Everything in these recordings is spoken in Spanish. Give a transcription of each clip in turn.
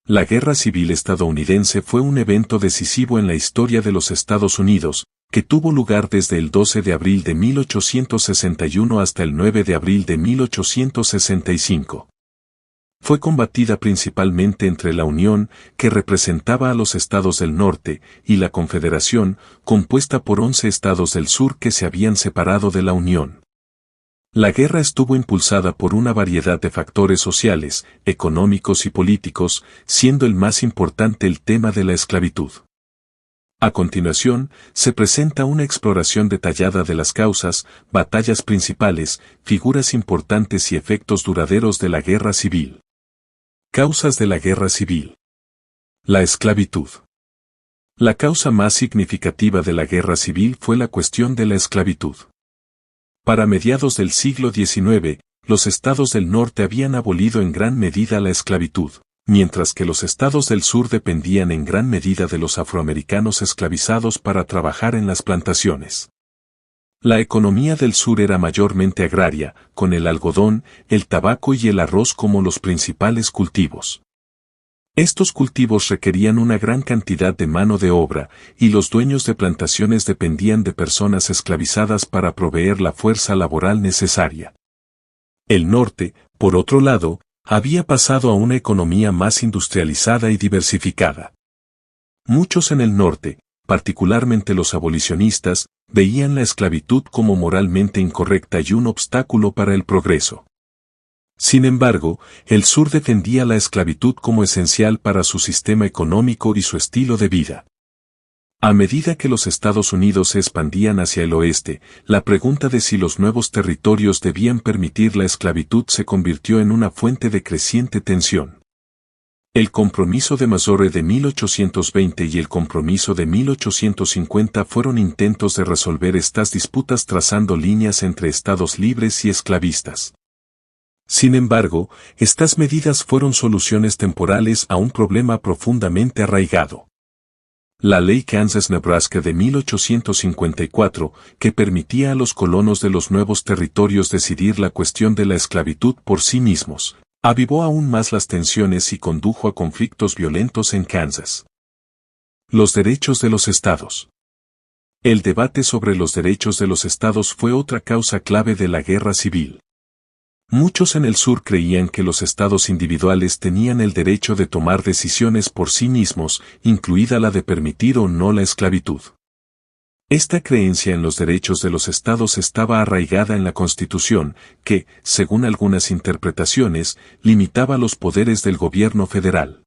La Guerra Civil Estadounidense fue un evento decisivo en la historia de los Estados Unidos, que tuvo lugar desde el 12 de abril de 1861 hasta el 9 de abril de 1865. Fue combatida principalmente entre la Unión, que representaba a los estados del norte, y la Confederación, compuesta por 11 estados del sur que se habían separado de la Unión. La guerra estuvo impulsada por una variedad de factores sociales, económicos y políticos, siendo el más importante el tema de la esclavitud. A continuación, se presenta una exploración detallada de las causas, batallas principales, figuras importantes y efectos duraderos de la guerra civil. Causas de la guerra civil. La esclavitud. La causa más significativa de la guerra civil fue la cuestión de la esclavitud. Para mediados del siglo XIX, los estados del norte habían abolido en gran medida la esclavitud, mientras que los estados del sur dependían en gran medida de los afroamericanos esclavizados para trabajar en las plantaciones. La economía del sur era mayormente agraria, con el algodón, el tabaco y el arroz como los principales cultivos. Estos cultivos requerían una gran cantidad de mano de obra, y los dueños de plantaciones dependían de personas esclavizadas para proveer la fuerza laboral necesaria. El norte, por otro lado, había pasado a una economía más industrializada y diversificada. Muchos en el norte, particularmente los abolicionistas, veían la esclavitud como moralmente incorrecta y un obstáculo para el progreso. Sin embargo, el sur defendía la esclavitud como esencial para su sistema económico y su estilo de vida. A medida que los Estados Unidos se expandían hacia el oeste, la pregunta de si los nuevos territorios debían permitir la esclavitud se convirtió en una fuente de creciente tensión. El Compromiso de Missouri de 1820 y el Compromiso de 1850 fueron intentos de resolver estas disputas trazando líneas entre estados libres y esclavistas. Sin embargo, estas medidas fueron soluciones temporales a un problema profundamente arraigado. La Ley Kansas-Nebraska de 1854, que permitía a los colonos de los nuevos territorios decidir la cuestión de la esclavitud por sí mismos, avivó aún más las tensiones y condujo a conflictos violentos en Kansas. Los derechos de los estados. El debate sobre los derechos de los estados fue otra causa clave de la guerra civil. Muchos en el sur creían que los estados individuales tenían el derecho de tomar decisiones por sí mismos, incluida la de permitir o no la esclavitud. Esta creencia en los derechos de los estados estaba arraigada en la Constitución, que, según algunas interpretaciones, limitaba los poderes del gobierno federal.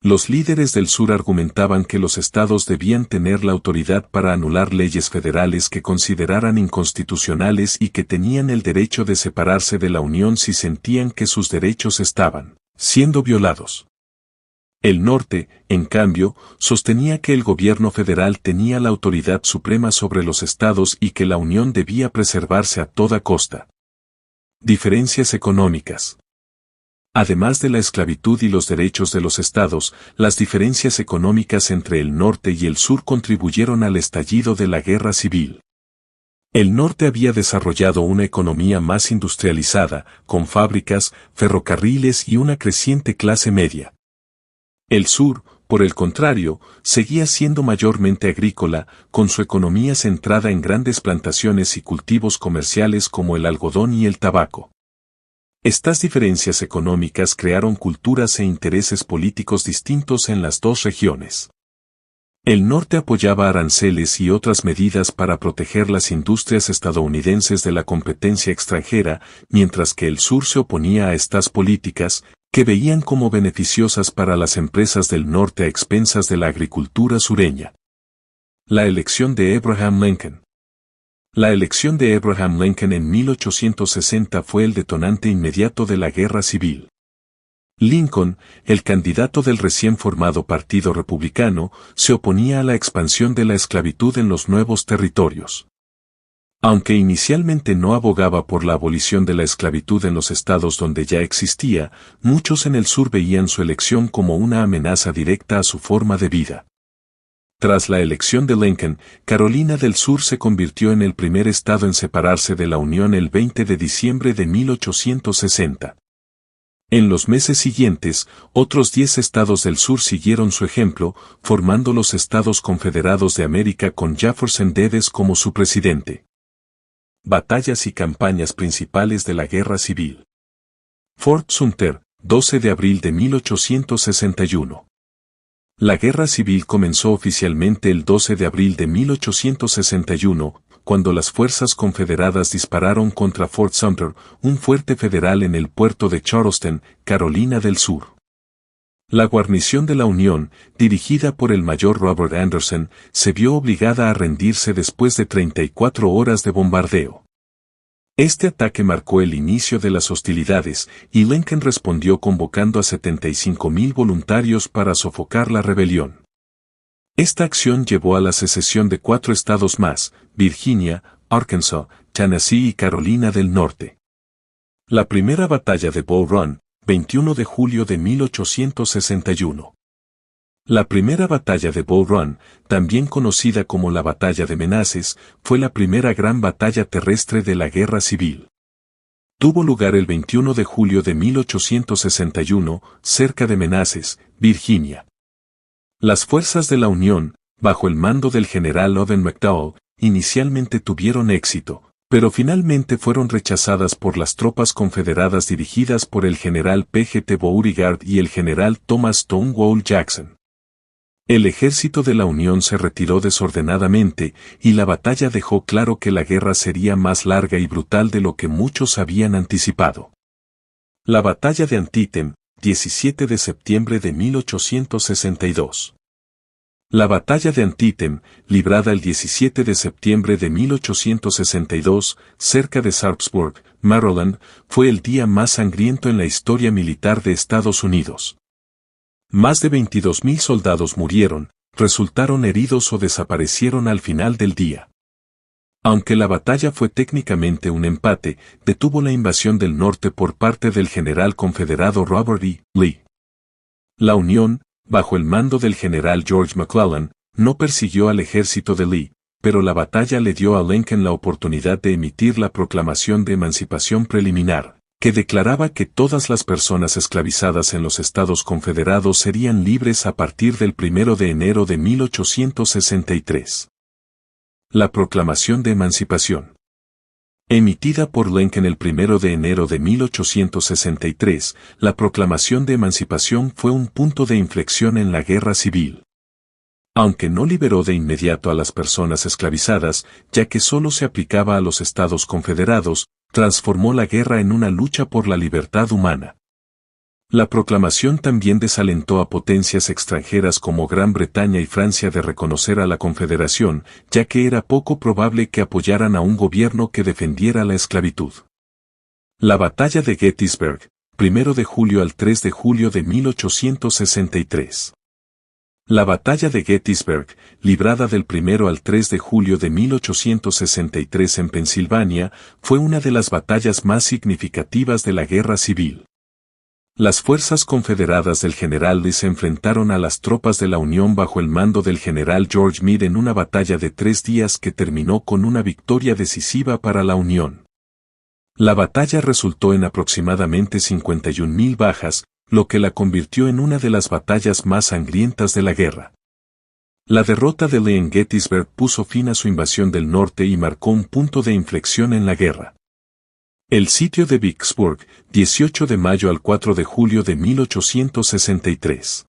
Los líderes del sur argumentaban que los estados debían tener la autoridad para anular leyes federales que consideraran inconstitucionales y que tenían el derecho de separarse de la Unión si sentían que sus derechos estaban siendo violados. El norte, en cambio, sostenía que el gobierno federal tenía la autoridad suprema sobre los estados y que la Unión debía preservarse a toda costa. Diferencias económicas. Además de la esclavitud y los derechos de los estados, las diferencias económicas entre el norte y el sur contribuyeron al estallido de la guerra civil. El norte había desarrollado una economía más industrializada, con fábricas, ferrocarriles y una creciente clase media. El sur, por el contrario, seguía siendo mayormente agrícola, con su economía centrada en grandes plantaciones y cultivos comerciales como el algodón y el tabaco. Estas diferencias económicas crearon culturas e intereses políticos distintos en las dos regiones. El norte apoyaba aranceles y otras medidas para proteger las industrias estadounidenses de la competencia extranjera, mientras que el sur se oponía a estas políticas, que veían como beneficiosas para las empresas del norte a expensas de la agricultura sureña. La elección de Abraham Lincoln. La elección de Abraham Lincoln en 1860 fue el detonante inmediato de la guerra civil. Lincoln, el candidato del recién formado Partido Republicano, se oponía a la expansión de la esclavitud en los nuevos territorios. Aunque inicialmente no abogaba por la abolición de la esclavitud en los estados donde ya existía, muchos en el sur veían su elección como una amenaza directa a su forma de vida. Tras la elección de Lincoln, Carolina del Sur se convirtió en el primer estado en separarse de la Unión el 20 de diciembre de 1860. En los meses siguientes, otros 10 estados del sur siguieron su ejemplo, formando los Estados Confederados de América con Jefferson Davis como su presidente. Batallas y campañas principales de la Guerra Civil. Fort Sumter, 12 de abril de 1861. La Guerra Civil comenzó oficialmente el 12 de abril de 1861, cuando las fuerzas confederadas dispararon contra Fort Sumter, un fuerte federal en el puerto de Charleston, Carolina del Sur. La guarnición de la Unión, dirigida por el mayor Robert Anderson, se vio obligada a rendirse después de 34 horas de bombardeo. Este ataque marcó el inicio de las hostilidades, y Lincoln respondió convocando a 75,000 voluntarios para sofocar la rebelión. Esta acción llevó a la secesión de 4 estados más, Virginia, Arkansas, Tennessee y Carolina del Norte. La primera batalla de Bull Run, 21 de julio de 1861. La primera batalla de Bull Run, también conocida como la Batalla de Manassas, fue la primera gran batalla terrestre de la Guerra Civil. Tuvo lugar el 21 de julio de 1861, cerca de Manassas, Virginia. Las fuerzas de la Unión, bajo el mando del general Owen McDowell, inicialmente tuvieron éxito, pero finalmente fueron rechazadas por las tropas confederadas dirigidas por el general P.G.T. Beauregard y el general Thomas Stonewall Jackson. El ejército de la Unión se retiró desordenadamente, y la batalla dejó claro que la guerra sería más larga y brutal de lo que muchos habían anticipado. La batalla de Antietam, 17 de septiembre de 1862. La batalla de Antietam, librada el 17 de septiembre de 1862, cerca de Sharpsburg, Maryland, fue el día más sangriento en la historia militar de Estados Unidos. Más de 22,000 soldados murieron, resultaron heridos o desaparecieron al final del día. Aunque la batalla fue técnicamente un empate, detuvo la invasión del norte por parte del general confederado Robert E. Lee. La Unión, bajo el mando del general George McClellan, no persiguió al ejército de Lee, pero la batalla le dio a Lincoln la oportunidad de emitir la Proclamación de Emancipación Preliminar, que declaraba que todas las personas esclavizadas en los Estados Confederados serían libres a partir del 1 de enero de 1863. La Proclamación de Emancipación. Emitida por Lincoln el 1 de enero de 1863, la Proclamación de Emancipación fue un punto de inflexión en la Guerra Civil. Aunque no liberó de inmediato a las personas esclavizadas, ya que solo se aplicaba a los Estados Confederados, transformó la guerra en una lucha por la libertad humana. La proclamación también desalentó a potencias extranjeras como Gran Bretaña y Francia de reconocer a la Confederación, ya que era poco probable que apoyaran a un gobierno que defendiera la esclavitud. La batalla de Gettysburg, 1 de julio al 3 de julio de 1863. La batalla de Gettysburg, librada del 1 al 3 de julio de 1863 en Pensilvania, fue una de las batallas más significativas de la Guerra Civil. Las fuerzas confederadas del general Lee se enfrentaron a las tropas de la Unión bajo el mando del general George Meade en una batalla de 3 días que terminó con una victoria decisiva para la Unión. La batalla resultó en aproximadamente 51,000 bajas, lo que la convirtió en una de las batallas más sangrientas de la guerra. La derrota de Lee en Gettysburg puso fin a su invasión del norte y marcó un punto de inflexión en la guerra. El sitio de Vicksburg, 18 de mayo al 4 de julio de 1863.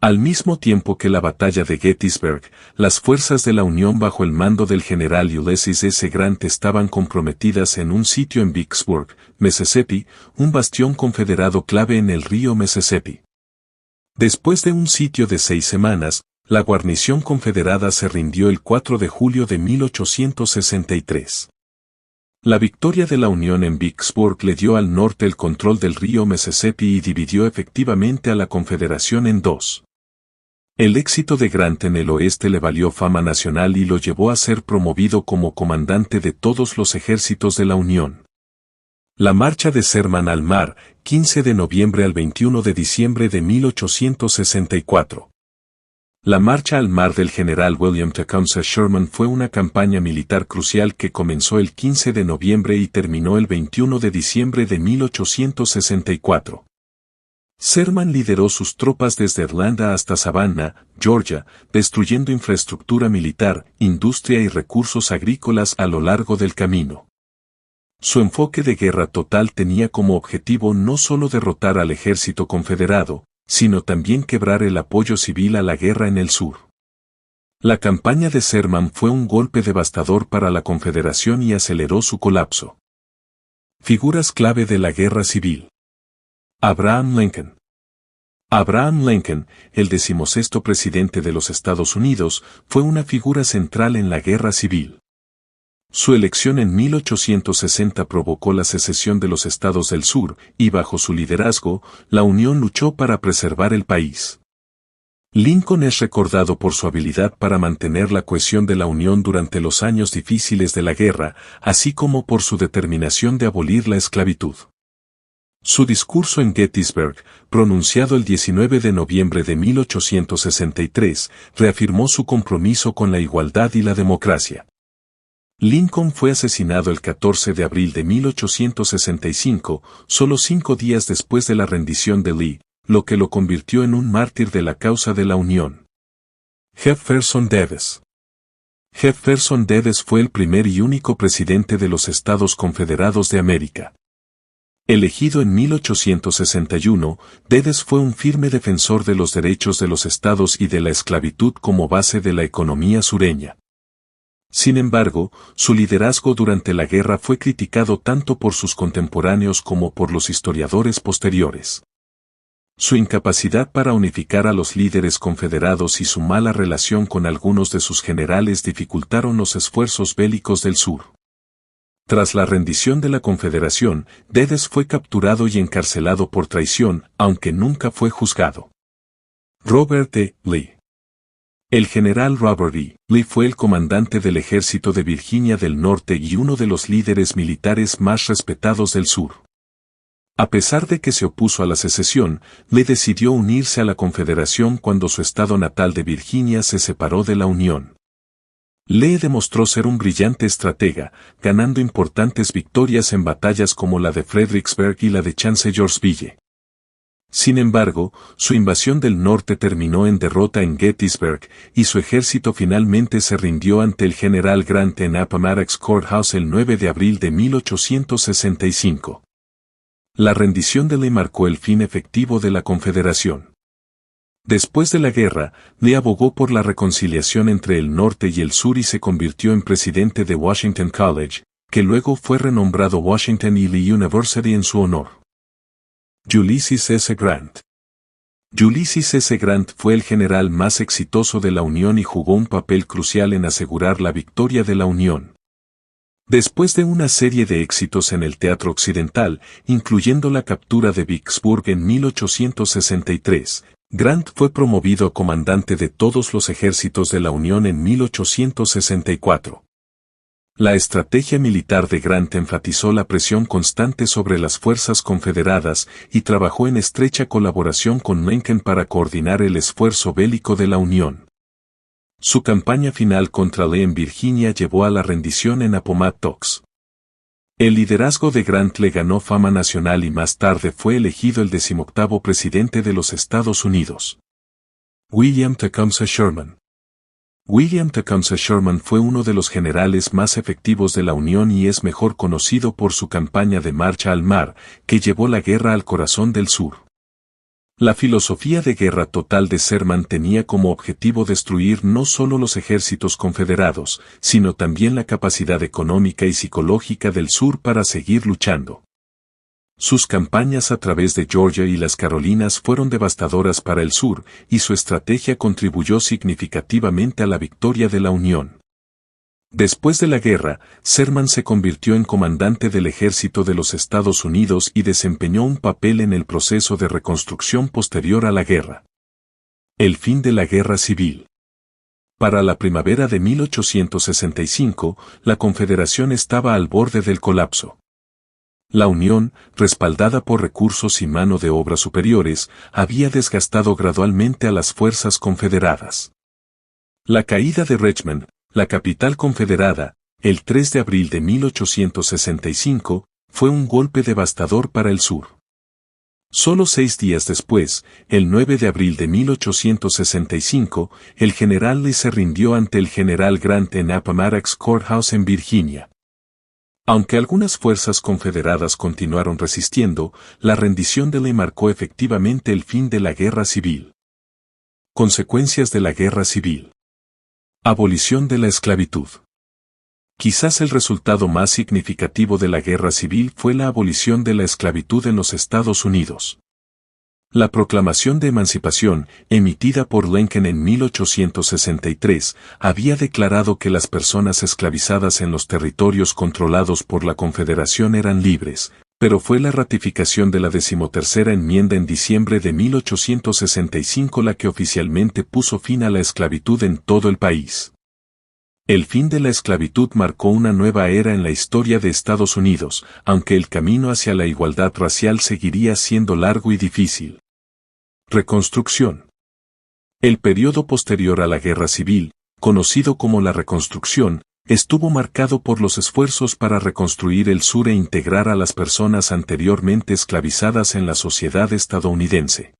Al mismo tiempo que la batalla de Gettysburg, las fuerzas de la Unión bajo el mando del general Ulysses S. Grant estaban comprometidas en un sitio en Vicksburg, Mississippi, un bastión confederado clave en el río Mississippi. Después de un sitio de 6 semanas, la guarnición confederada se rindió el 4 de julio de 1863. La victoria de la Unión en Vicksburg le dio al norte el control del río Mississippi y dividió efectivamente a la Confederación en dos. El éxito de Grant en el oeste le valió fama nacional y lo llevó a ser promovido como comandante de todos los ejércitos de la Unión. La marcha de Sherman al mar, 15 de noviembre al 21 de diciembre de 1864. La Marcha al Mar del general William Tecumseh Sherman fue una campaña militar crucial que comenzó el 15 de noviembre y terminó el 21 de diciembre de 1864. Sherman lideró sus tropas desde Atlanta hasta Savannah, Georgia, destruyendo infraestructura militar, industria y recursos agrícolas a lo largo del camino. Su enfoque de guerra total tenía como objetivo no solo derrotar al ejército confederado, sino también quebrar el apoyo civil a la guerra en el sur. La campaña de Sherman fue un golpe devastador para la Confederación y aceleró su colapso. Figuras clave de la guerra civil. Abraham Lincoln. Abraham Lincoln, el 16º presidente de los Estados Unidos, fue una figura central en la guerra civil. Su elección en 1860 provocó la secesión de los estados del sur, y bajo su liderazgo, la Unión luchó para preservar el país. Lincoln es recordado por su habilidad para mantener la cohesión de la Unión durante los años difíciles de la guerra, así como por su determinación de abolir la esclavitud. Su discurso en Gettysburg, pronunciado el 19 de noviembre de 1863, reafirmó su compromiso con la igualdad y la democracia. Lincoln fue asesinado el 14 de abril de 1865, solo 5 días después de la rendición de Lee, lo que lo convirtió en un mártir de la causa de la Unión. Jefferson Davis. Jefferson Davis fue el primer y único presidente de los Estados Confederados de América. Elegido en 1861, Davis fue un firme defensor de los derechos de los estados y de la esclavitud como base de la economía sureña. Sin embargo, su liderazgo durante la guerra fue criticado tanto por sus contemporáneos como por los historiadores posteriores. Su incapacidad para unificar a los líderes confederados y su mala relación con algunos de sus generales dificultaron los esfuerzos bélicos del sur. Tras la rendición de la Confederación, Davis fue capturado y encarcelado por traición, aunque nunca fue juzgado. Robert E. Lee. El general Robert E. Lee fue el comandante del ejército de Virginia del Norte y uno de los líderes militares más respetados del sur. A pesar de que se opuso a la secesión, Lee decidió unirse a la Confederación cuando su estado natal de Virginia se separó de la Unión. Lee demostró ser un brillante estratega, ganando importantes victorias en batallas como la de Fredericksburg y la de Chancellorsville. Sin embargo, su invasión del norte terminó en derrota en Gettysburg, y su ejército finalmente se rindió ante el general Grant en Appomattox Courthouse el 9 de abril de 1865. La rendición de Lee marcó el fin efectivo de la Confederación. Después de la guerra, Lee abogó por la reconciliación entre el norte y el sur y se convirtió en presidente de Washington College, que luego fue renombrado Washington y Lee University en su honor. Ulysses S. Grant. Ulysses S. Grant fue el general más exitoso de la Unión y jugó un papel crucial en asegurar la victoria de la Unión. Después de una serie de éxitos en el teatro occidental, incluyendo la captura de Vicksburg en 1863, Grant fue promovido a comandante de todos los ejércitos de la Unión en 1864. La estrategia militar de Grant enfatizó la presión constante sobre las fuerzas confederadas y trabajó en estrecha colaboración con Lincoln para coordinar el esfuerzo bélico de la Unión. Su campaña final contra Lee en Virginia llevó a la rendición en Appomattox. El liderazgo de Grant le ganó fama nacional y más tarde fue elegido el 18º presidente de los Estados Unidos. William Tecumseh Sherman. William Tecumseh Sherman fue uno de los generales más efectivos de la Unión y es mejor conocido por su campaña de Marcha al Mar, que llevó la guerra al corazón del sur. La filosofía de guerra total de Sherman tenía como objetivo destruir no solo los ejércitos confederados, sino también la capacidad económica y psicológica del sur para seguir luchando. Sus campañas a través de Georgia y las Carolinas fueron devastadoras para el sur, y su estrategia contribuyó significativamente a la victoria de la Unión. Después de la guerra, Sherman se convirtió en comandante del ejército de los Estados Unidos y desempeñó un papel en el proceso de reconstrucción posterior a la guerra. El fin de la guerra civil. Para la primavera de 1865, la Confederación estaba al borde del colapso. La Unión, respaldada por recursos y mano de obra superiores, había desgastado gradualmente a las fuerzas confederadas. La caída de Richmond, la capital confederada, el 3 de abril de 1865, fue un golpe devastador para el sur. Solo 6 días después, el 9 de abril de 1865, el general Lee se rindió ante el general Grant en Appomattox Courthouse en Virginia. Aunque algunas fuerzas confederadas continuaron resistiendo, la rendición de Lee marcó efectivamente el fin de la guerra civil. Consecuencias de la guerra civil. Abolición de la esclavitud. Quizás el resultado más significativo de la guerra civil fue la abolición de la esclavitud en los Estados Unidos. La Proclamación de Emancipación, emitida por Lincoln en 1863, había declarado que las personas esclavizadas en los territorios controlados por la Confederación eran libres, pero fue la ratificación de la 13ª enmienda en diciembre de 1865 la que oficialmente puso fin a la esclavitud en todo el país. El fin de la esclavitud marcó una nueva era en la historia de Estados Unidos, aunque el camino hacia la igualdad racial seguiría siendo largo y difícil. Reconstrucción. El periodo posterior a la Guerra Civil, conocido como la Reconstrucción, estuvo marcado por los esfuerzos para reconstruir el sur e integrar a las personas anteriormente esclavizadas en la sociedad estadounidense.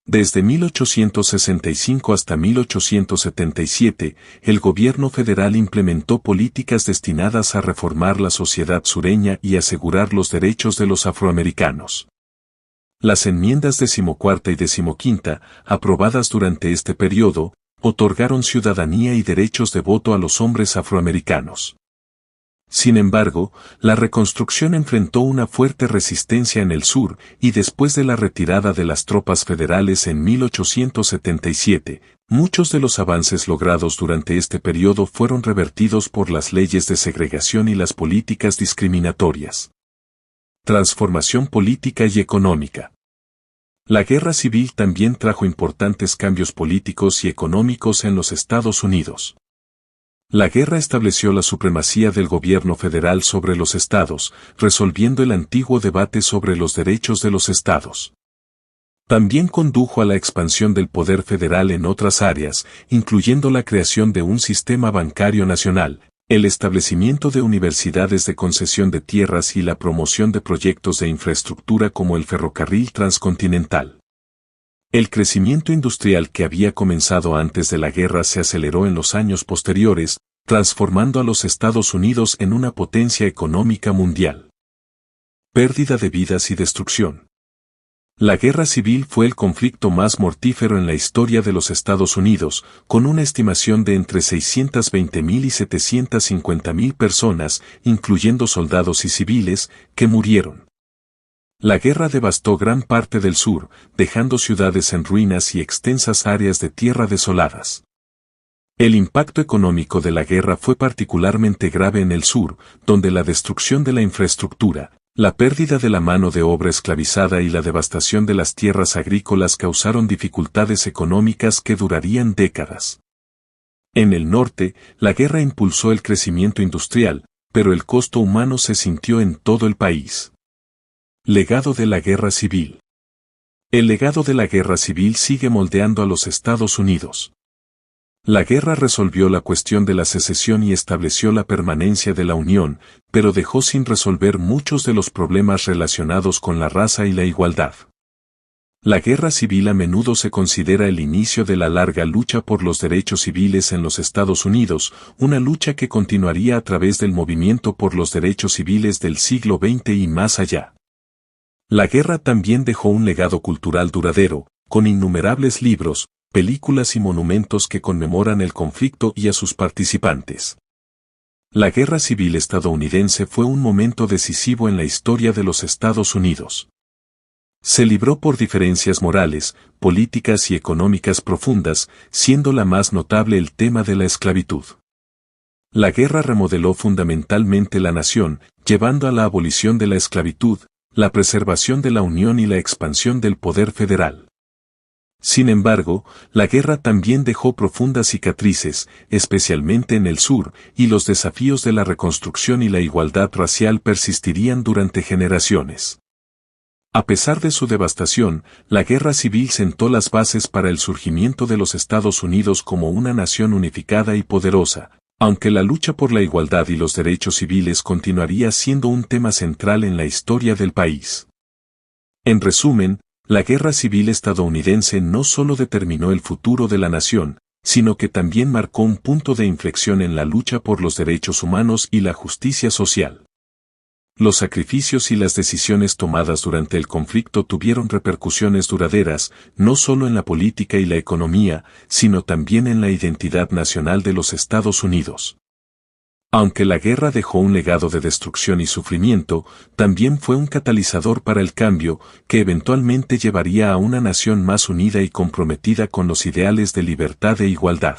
Desde 1865 hasta 1877, el gobierno federal implementó políticas destinadas a reformar la sociedad sureña y asegurar los derechos de los afroamericanos. Las enmiendas 14ª y 15ª, aprobadas durante este periodo, otorgaron ciudadanía y derechos de voto a los hombres afroamericanos. Sin embargo, la reconstrucción enfrentó una fuerte resistencia en el sur y después de la retirada de las tropas federales en 1877, muchos de los avances logrados durante este periodo fueron revertidos por las leyes de segregación y las políticas discriminatorias. Transformación política y económica. La guerra civil también trajo importantes cambios políticos y económicos en los Estados Unidos. La guerra estableció la supremacía del gobierno federal sobre los estados, resolviendo el antiguo debate sobre los derechos de los estados. También condujo a la expansión del poder federal en otras áreas, incluyendo la creación de un sistema bancario nacional, el establecimiento de universidades de concesión de tierras y la promoción de proyectos de infraestructura como el ferrocarril transcontinental. El crecimiento industrial que había comenzado antes de la guerra se aceleró en los años posteriores, transformando a los Estados Unidos en una potencia económica mundial. Pérdida de vidas y destrucción. La guerra civil fue el conflicto más mortífero en la historia de los Estados Unidos, con una estimación de entre 620.000 y 750.000 personas, incluyendo soldados y civiles, que murieron. La guerra devastó gran parte del sur, dejando ciudades en ruinas y extensas áreas de tierra desoladas. El impacto económico de la guerra fue particularmente grave en el sur, donde la destrucción de la infraestructura, la pérdida de la mano de obra esclavizada y la devastación de las tierras agrícolas causaron dificultades económicas que durarían décadas. En el norte, la guerra impulsó el crecimiento industrial, pero el costo humano se sintió en todo el país. Legado de la Guerra Civil. El legado de la Guerra Civil sigue moldeando a los Estados Unidos. La guerra resolvió la cuestión de la secesión y estableció la permanencia de la Unión, pero dejó sin resolver muchos de los problemas relacionados con la raza y la igualdad. La guerra civil a menudo se considera el inicio de la larga lucha por los derechos civiles en los Estados Unidos, una lucha que continuaría a través del movimiento por los derechos civiles del siglo XX y más allá. La guerra también dejó un legado cultural duradero, con innumerables libros, películas y monumentos que conmemoran el conflicto y a sus participantes. La Guerra Civil estadounidense fue un momento decisivo en la historia de los Estados Unidos. Se libró por diferencias morales, políticas y económicas profundas, siendo la más notable el tema de la esclavitud. La guerra remodeló fundamentalmente la nación, llevando a la abolición de la esclavitud, la preservación de la Unión y la expansión del poder federal. Sin embargo, la guerra también dejó profundas cicatrices, especialmente en el sur, y los desafíos de la reconstrucción y la igualdad racial persistirían durante generaciones. A pesar de su devastación, la guerra civil sentó las bases para el surgimiento de los Estados Unidos como una nación unificada y poderosa, aunque la lucha por la igualdad y los derechos civiles continuaría siendo un tema central en la historia del país. En resumen, la guerra civil estadounidense no solo determinó el futuro de la nación, sino que también marcó un punto de inflexión en la lucha por los derechos humanos y la justicia social. Los sacrificios y las decisiones tomadas durante el conflicto tuvieron repercusiones duraderas, no solo en la política y la economía, sino también en la identidad nacional de los Estados Unidos. Aunque la guerra dejó un legado de destrucción y sufrimiento, también fue un catalizador para el cambio, que eventualmente llevaría a una nación más unida y comprometida con los ideales de libertad e igualdad.